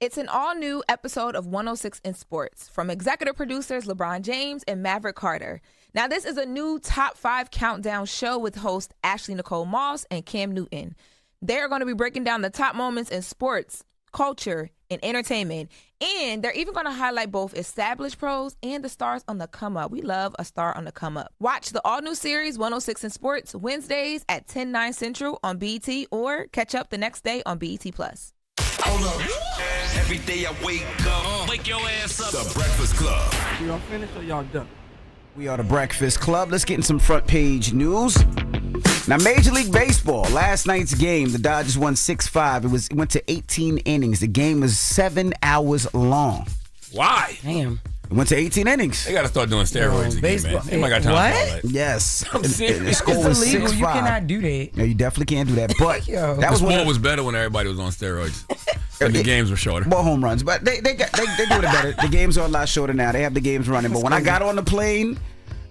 It's an all-new episode of 106 in Sports from executive producers LeBron James and Maverick Carter. Now, this is a new top 5 countdown show with host Ashley Nicole Moss and Cam Newton. They're going to be breaking down the top moments in sports, culture, and entertainment. And they're even going to highlight both established pros and the stars on the come up. We love a star on the come up. Watch the all-new series 106 in Sports Wednesdays at 10/9 Central on BET or catch up the next day on BET+. Hold up. Every day I wake up. Wake your ass up. The Breakfast Club. Y'all finished or y'all done? We are the Breakfast Club. Let's get in some front page news. Now, Major League Baseball, last night's game, the Dodgers won 6-5. It went to 18 innings. The game was 7 hours long. Why? Damn. It went to 18 innings. They got to start doing steroids again, baseball. man. They might got time What? for all that. Yes. I'm serious. The score It's was illegal. 6-5. You cannot do that. No, you definitely can't do that. But Yo. that was The one sport of was better when everybody was on steroids. And the games were shorter. more home runs. But they do it better. The games are a lot shorter now. They have the games running. But when I got on the plane,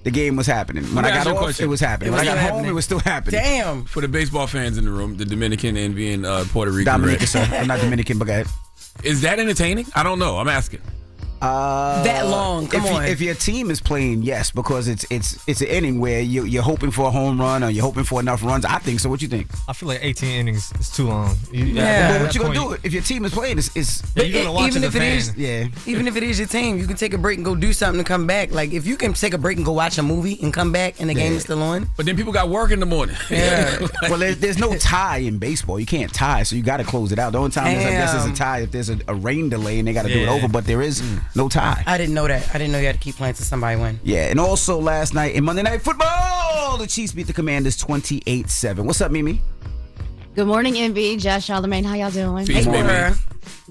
the game was happening. When I got off, it was happening. When I got home, it was still happening. Damn. For the baseball fans in the room, the Dominican and being Puerto Rican. Dominican, sir. I'm not Dominican, but go ahead. Is that entertaining? I don't know. I'm asking. That long. Come on. If your team is playing, yes, because it's an inning where you're hoping for a home run or you're hoping for enough runs. I think so. What you think? I feel like 18 innings is too long. Yeah. But what you gonna do if your team is playing? You're gonna watch even it if as a it fan. is, Yeah. even if it is your team, you can take a break and go do something and come back. Like if you can take a break and go watch a movie and come back and the game is still on. But then people got work in the morning. Yeah. Well, there's no tie in baseball. You can't tie, so you got to close it out. The only time I guess there's a tie if there's a rain delay and they got to do it over. But there is no tie. I didn't know that. I didn't know you had to keep playing till somebody win. Yeah, and also last night in Monday Night Football, the Chiefs beat the Commanders 28-7. What's up, Mimi? Good morning, MV. Jess, Charlamagne, how y'all doing? Peace, baby. Laura.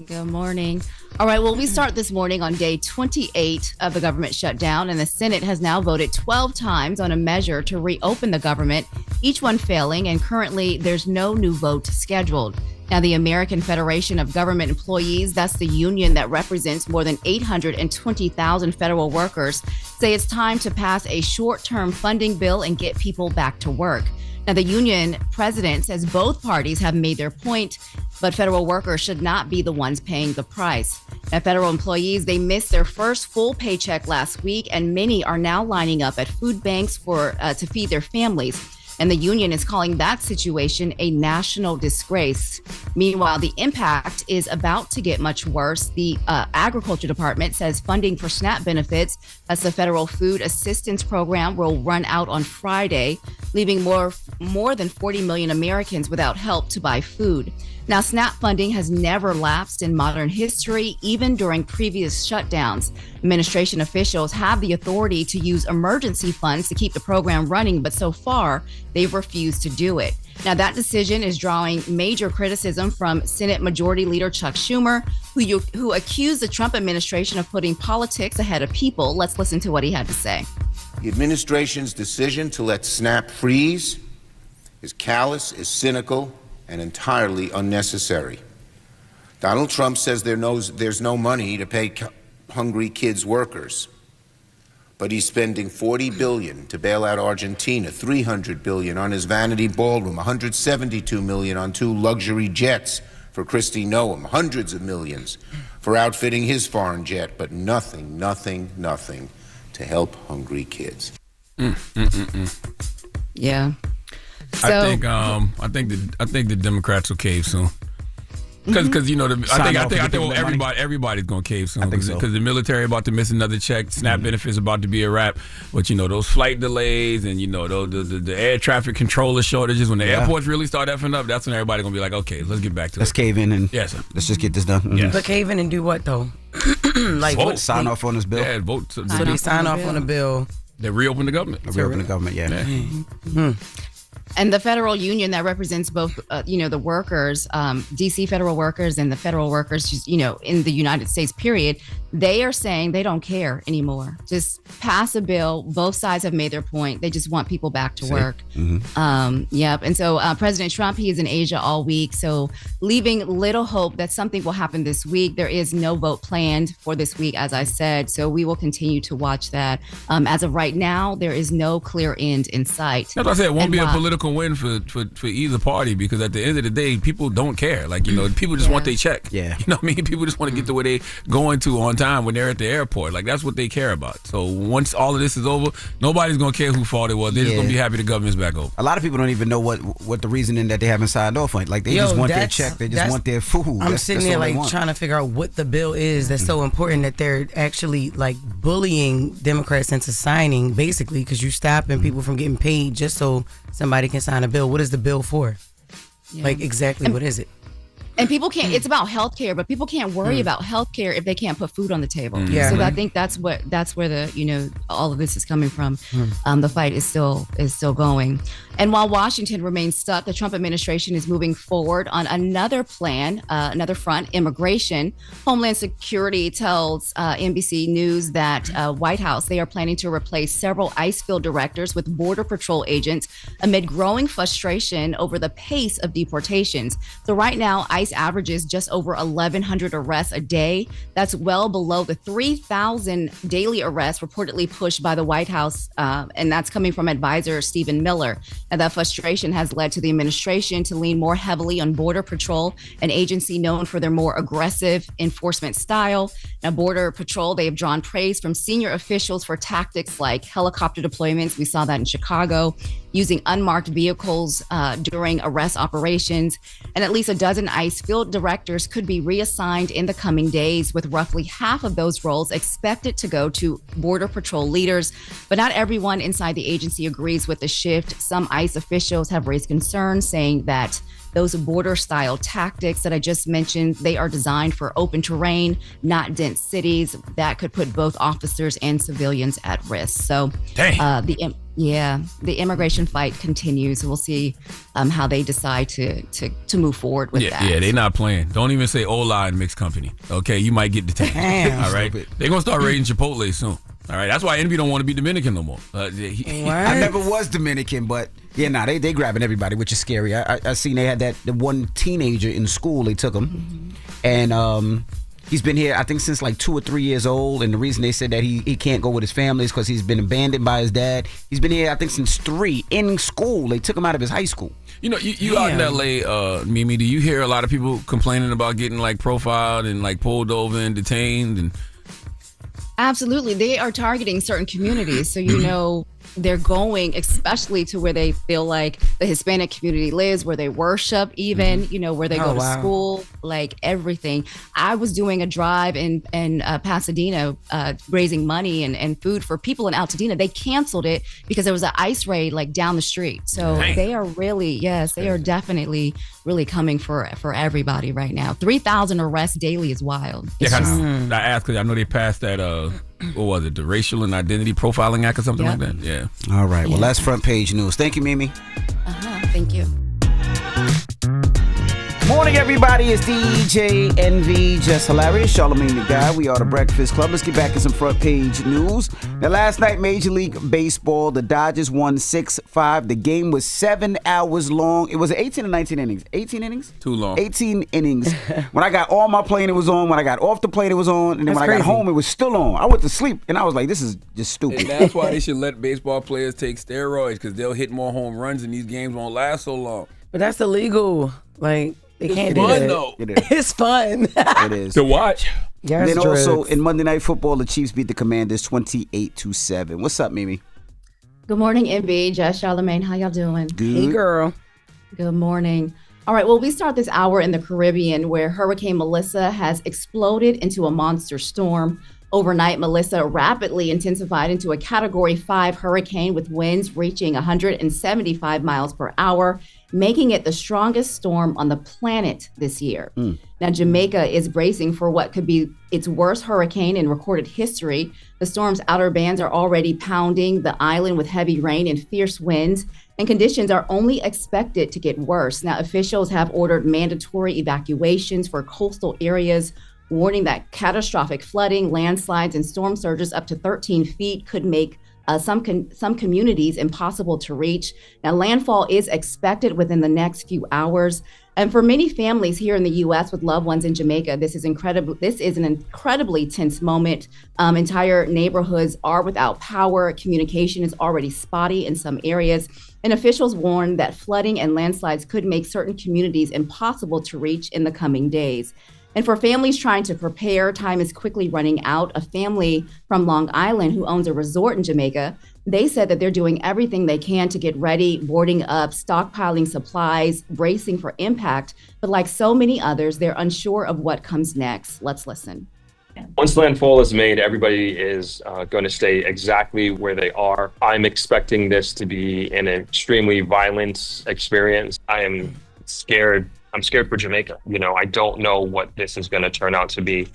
Good morning. All right, well, we start this morning on day 28 of the government shutdown, and the Senate has now voted 12 times on a measure to reopen the government, each one failing, and currently there's no new vote scheduled. Now, the American Federation of Government Employees, that's the union that represents more than 820,000 federal workers, say it's time to pass a short-term funding bill and get people back to work. Now, the union president says both parties have made their point, but federal workers should not be the ones paying the price. Now, federal employees, they missed their first full paycheck last week, and many are now lining up at food banks to feed their families. And the union is calling that situation a national disgrace. Meanwhile, the impact is about to get much worse. The Agriculture Department says funding for SNAP benefits, that's the Federal Food Assistance Program, will run out on Friday, leaving more than 40 million Americans without help to buy food. Now, SNAP funding has never lapsed in modern history, even during previous shutdowns. Administration officials have the authority to use emergency funds to keep the program running, but so far, they've refused to do it. Now, that decision is drawing major criticism from Senate Majority Leader Chuck Schumer, who accused the Trump administration of putting politics ahead of people. Let's listen to what he had to say. The administration's decision to let SNAP freeze is callous, is cynical, and entirely unnecessary. Donald Trump says there's no money to pay hungry kids workers, but he's spending $40 billion to bail out Argentina, $300 billion on his vanity ballroom, $172 million on 2 luxury jets for Kristi Noem, hundreds of millions for outfitting his foreign jet, but nothing to help hungry kids. Yeah. I think the Democrats will cave soon. Because you know, I think everybody's gonna cave soon. Because the military about to miss another check, SNAP benefits about to be a wrap. But you know, those flight delays and you know the air traffic controller shortages. When the airports really start effing up, that's when everybody gonna be like, okay, let's get back to Let's cave in and yes, sir. Let's just get this done. Mm-hmm. Yes. But cave in and do what though? Like vote. Sign off on this bill. Yeah, vote. So they sign off on a bill. They reopen the government. Reopen the government. Yeah. And the federal union that represents both, the workers, D.C. federal workers and the federal workers, just, in the United States, period, they are saying they don't care anymore. Just pass a bill. Both sides have made their point. They just want people back to work. Mm-hmm. Yep. And so President Trump, he is in Asia all week. So leaving little hope that something will happen this week. There is no vote planned for this week, as I said. So we will continue to watch that. As of right now, there is no clear end in sight. That's what I said. It won't be a political can win for either party, because at the end of the day, people don't care. Like, people just want their check. Yeah. You know what I mean? People just want to get to where they going to on time when they're at the airport. Like, that's what they care about. So once all of this is over, nobody's going to care who fault it was. They're just going to be happy the government's back over. A lot of people don't even know what the reasoning that they haven't signed off on. Like, they just want their check. They just want their food. I'm sitting there like trying to figure out what the bill is that's so important that they're actually like bullying Democrats into signing, basically, because you stopping people from getting paid just so somebody can sign a bill. What is the bill for? Like, exactly what is it? And people can't, it's about healthcare, but people can't worry about healthcare if they can't put food on the table. Yeah. So I think that's where the, all of this is coming from. The fight is still going. And while Washington remains stuck, the Trump administration is moving forward on another plan, another front, immigration. Homeland Security tells NBC News that White House, they are planning to replace several ICE field directors with Border Patrol agents amid growing frustration over the pace of deportations. So right now, ICE averages just over 1,100 arrests a day. That's well below the 3,000 daily arrests reportedly pushed by the White House, and that's coming from advisor Stephen Miller. And that frustration has led to the administration to lean more heavily on Border Patrol, an agency known for their more aggressive enforcement style. Now, Border Patrol, they have drawn praise from senior officials for tactics like helicopter deployments. We saw that in Chicago, using unmarked vehicles during arrest operations. And at least a dozen ICE field directors could be reassigned in the coming days, with roughly half of those roles expected to go to Border Patrol leaders. But not everyone inside the agency agrees with the shift. Some ICE officials have raised concerns, saying that those border-style tactics that I just mentioned, they are designed for open terrain, not dense cities. That could put both officers and civilians at risk. So the immigration fight continues. We'll see how they decide to move forward with that. Yeah, they're not playing. Don't even say Ola in mixed company. Okay, you might get detained. All right, they're gonna start raiding Chipotle soon. All right, that's why Envy don't want to be Dominican no more. I never was Dominican, but they grabbing everybody, which is scary. I seen they had the one teenager in school. They took him, and he's been here, I think, since like 2 or 3 years old. And the reason they said that he can't go with his family is because he's been abandoned by his dad. He's been here, I think, since 3 in school. They took him out of his high school. You out in L.A., Mimi, do you hear a lot of people complaining about getting like profiled and like pulled over and detained? And absolutely. They are targeting certain communities. So, they're going especially to where they feel like the Hispanic community lives, where they worship even, where they go to school, like everything. I was doing a drive in Pasadena, raising money and food for people in Altadena. They canceled it because there was an ICE raid like down the street. So they are really, they are definitely really coming for everybody right now. 3,000 arrests daily is wild. I asked because I know they passed that, what was it, the Racial and Identity Profiling Act or something like that? Yeah. All right. Well, that's front page news. Thank you, Mimi. Thank you. Morning, everybody. It's DJ NV, Jess Hilarious, Charlamagne the Guy. We are the Breakfast Club. Let's get back to some front page news. Now, last night, Major League Baseball, the Dodgers won 6-5. The game was 7 hours long. It was 18 or 19 innings? 18 innings? Too long. 18 innings. When I got on my plane, it was on. When I got off the plane, it was on. And then I got home, it was still on. I went to sleep, and I was like, this is just stupid. And that's why they should let baseball players take steroids, because they'll hit more home runs, and these games won't last so long. But that's illegal. Like, they can't do that. Though. It is. It's fun. It is. To watch. And then also in Monday Night Football, the Chiefs beat the Commanders 28-7. What's up, Mimi? Good morning, MB, Jess, Charlamagne. How y'all doing? Good. Hey, girl. Good morning. All right, well, we start this hour in the Caribbean, where Hurricane Melissa has exploded into a monster storm. Overnight, Melissa rapidly intensified into a Category 5 hurricane with winds reaching 175 miles per hour, making it the strongest storm on the planet this year. Now, Jamaica is bracing for what could be its worst hurricane in recorded history. The storm's outer bands are already pounding the island with heavy rain and fierce winds, and conditions are only expected to get worse. Now, officials have ordered mandatory evacuations for coastal areas, warning that catastrophic flooding, landslides, and storm surges up to 13 feet could make some communities impossible to reach. Now, landfall is expected within the next few hours. And for many families here in the U.S. with loved ones in Jamaica, this is incredible. This is an incredibly tense moment. Entire neighborhoods are without power. Communication is already spotty in some areas. And officials warn that flooding and landslides could make certain communities impossible to reach in the coming days. And for families trying to prepare, time is quickly running out. A family from Long Island who owns a resort in Jamaica, they said that they're doing everything they can to get ready, boarding up, stockpiling supplies, bracing for impact. But like so many others, they're unsure of what comes next. Let's listen. Once landfall is made, everybody is going to stay exactly where they are. I'm expecting this to be an extremely violent experience. I am scared. I'm scared for Jamaica. I don't know what this is going to turn out to be.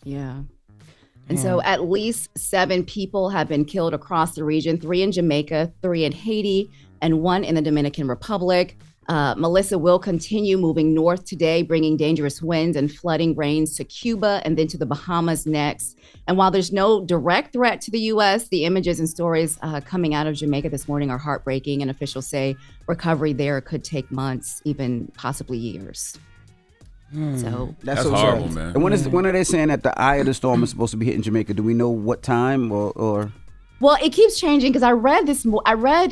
Yeah. And so at least 7 people have been killed across the region, 3 in Jamaica, 3 in Haiti, and 1 in the Dominican Republic. Melissa will continue moving north today, bringing dangerous winds and flooding rains to Cuba and then to the Bahamas next. And while there's no direct threat to the U.S., the images and stories coming out of Jamaica this morning are heartbreaking, and officials say recovery there could take months, even possibly years. So that's horrible, man. And when are they saying that the eye of the storm is supposed to be hitting Jamaica? Do we know what time or? Well, it keeps changing because I read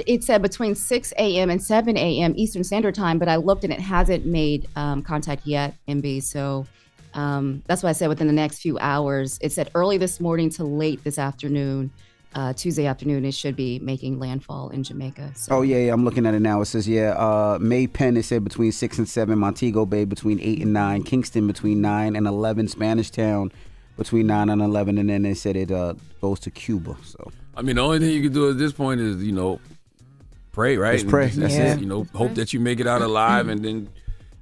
it said between 6 a.m. and 7 a.m. Eastern Standard Time, but I looked and it hasn't made contact yet, MB. So that's why I said within the next few hours. It said early this morning to late this afternoon, Tuesday afternoon, it should be making landfall in Jamaica. So. Oh, yeah, I'm looking at it now. It says, May Penn, it said between 6 and 7, Montego Bay between 8 and 9, Kingston between 9 and 11, Spanish Town between 9 and 11, and then they said it goes to Cuba, so. I mean, the only thing you can do at this point is, pray, right? Just pray. That's it. Hope that you make it out alive and then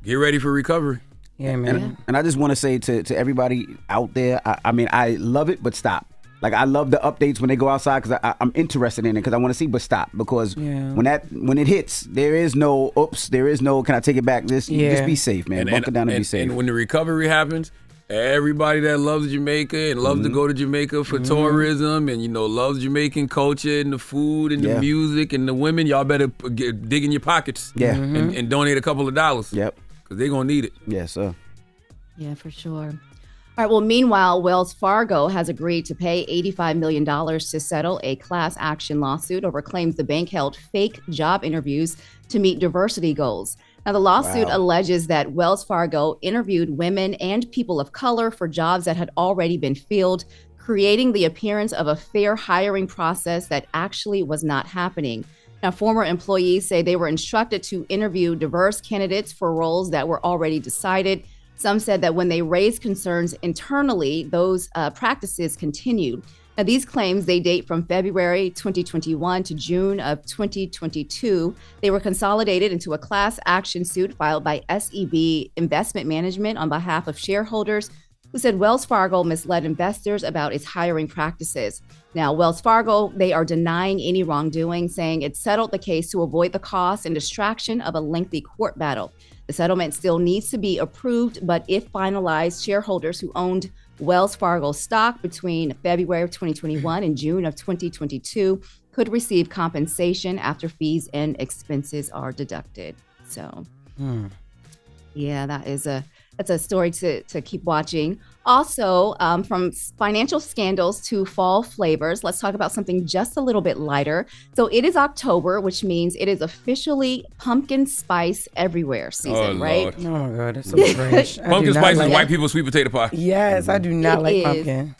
get ready for recovery. Yeah, man. And I just want to say to everybody out there, I mean, I love it, but stop. Like, I love the updates when they go outside because I'm interested in it because I want to see, but stop. Because when it hits, there is no, can I take it back? Just be safe, man. Bunker down and be safe. And when the recovery happens, everybody that loves Jamaica and loves to go to Jamaica for tourism and, loves Jamaican culture and the food and the music and the women, y'all better dig in your pockets and donate a couple of dollars. Yep. Because they're going to need it. Yes, sir. Yeah, for sure. All right. Well, meanwhile, Wells Fargo has agreed to pay $85 million to settle a class action lawsuit over claims the bank held fake job interviews to meet diversity goals. Now, the lawsuit alleges that Wells Fargo interviewed women and people of color for jobs that had already been filled, creating the appearance of a fair hiring process that actually was not happening. Now, former employees say they were instructed to interview diverse candidates for roles that were already decided. Some said that when they raised concerns internally, those practices continued. Now, these claims, they date from February 2021 to June of 2022. They were consolidated into a class action suit filed by SEB Investment Management on behalf of shareholders who said Wells Fargo misled investors about its hiring practices. Now, Wells Fargo, they are denying any wrongdoing, saying it settled the case to avoid the cost and distraction of a lengthy court battle. The settlement still needs to be approved, but if finalized, shareholders who owned Wells Fargo stock between February of 2021 and June of 2022 could receive compensation after fees and expenses are deducted. So, yeah, that's a story to keep watching. Also, from financial scandals to fall flavors, let's talk about something just a little bit lighter. So it is October, which means it is officially pumpkin spice everywhere season, right? Oh my God, that's so strange. Pumpkin spice is white people's sweet potato pie. Yes, I do not like pumpkin.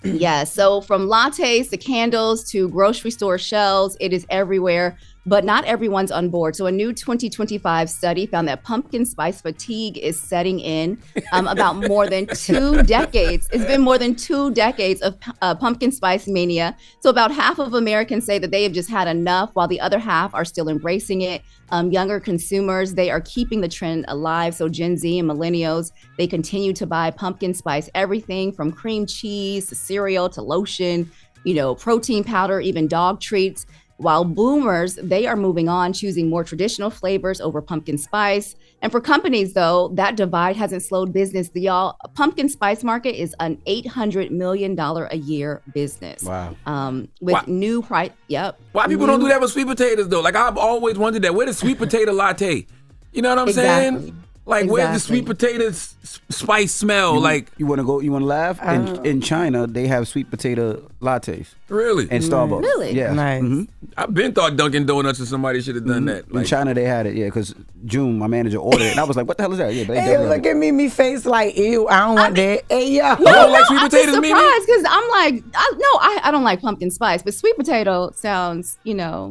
Yeah, so from lattes to candles to grocery store shelves, it is everywhere, but not everyone's on board. So a new 2025 study found that pumpkin spice fatigue is setting in about more than 2 decades. It's been more than 2 decades of pumpkin spice mania. So about half of Americans say that they have just had enough, while the other half are still embracing it. Younger consumers, they are keeping the trend alive. So Gen Z and millennials, they continue to buy pumpkin spice, everything from cream cheese to cereal to lotion, protein powder, even dog treats. While boomers, they are moving on, choosing more traditional flavors over pumpkin spice. And for companies, though, that divide hasn't slowed business. Pumpkin spice market is an $800 million a year business. Wow. With new price. Yep. Why people don't do that with sweet potatoes, though? Like, I've always wondered that. Where the sweet potato latte? You know what I'm saying? Like, where's the sweet potato spice smell? You want to laugh? In China, they have sweet potato lattes. Really? And Starbucks. Really? Yeah. Nice. Mm-hmm. I've been thought Dunkin' Donuts or somebody should have done that. In China, they had it, because June, my manager, ordered it. And I was like, what the hell is that? Yeah, but they Hey, look at me face like, ew, I don't want that. Hey, yo. You don't like sweet potatoes, I'm Mimi? surprised because I'm like, I don't like pumpkin spice, but sweet potato sounds,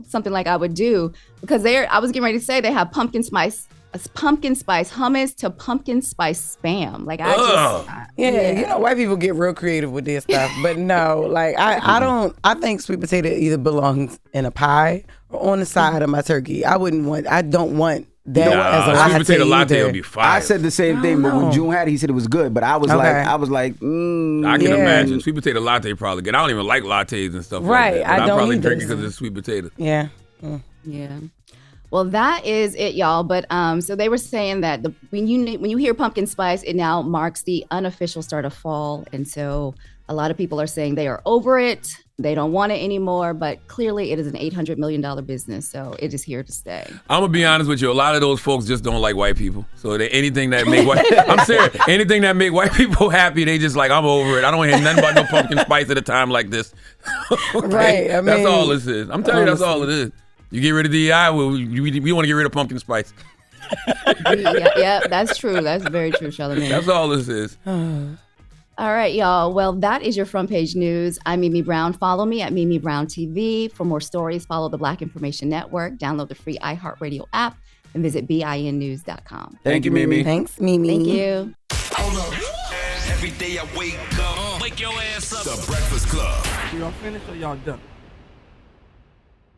something like I would do because I was getting ready to say they have pumpkin spice hummus to pumpkin spice spam. Like white people get real creative with this stuff, but no, like I think sweet potato either belongs in a pie or on the side of my turkey. I don't want that as a latte. Sweet potato latte would be fire. I said the same thing, but when June had it, he said it was good. But I was like, I can imagine sweet potato latte probably good. I don't even like lattes and stuff like that. I don't probably either. drink it because it's sweet potato. Yeah. Yeah. Well, that is it, y'all. But so they were saying that when you hear pumpkin spice, it now marks the unofficial start of fall, and so a lot of people are saying they are over it. They don't want it anymore. But clearly, it is an $800 million business, so it is here to stay. I'm gonna be honest with you. A lot of those folks just don't like white people. So anything that make I'm serious. Anything that make white people happy, they just like, I'm over it. I don't hear nothing about no pumpkin spice at a time like this. Okay? Right. I mean, that's all this is. I'm telling you, that's all it is. You get rid of DEI, we want to get rid of pumpkin spice. yeah, that's true. That's very true, Charlamagne. That's all this is. All right, y'all. Well, that is your front page news. I'm Mimi Brown. Follow me at Mimi Brown TV. For more stories, follow the Black Information Network. Download the free iHeartRadio app and visit BINnews.com. Thank you, Mimi. Thanks, Mimi. Thank you. Hold up. Every day I wake up, wake your ass up. The Breakfast Club. Y'all finished or y'all done?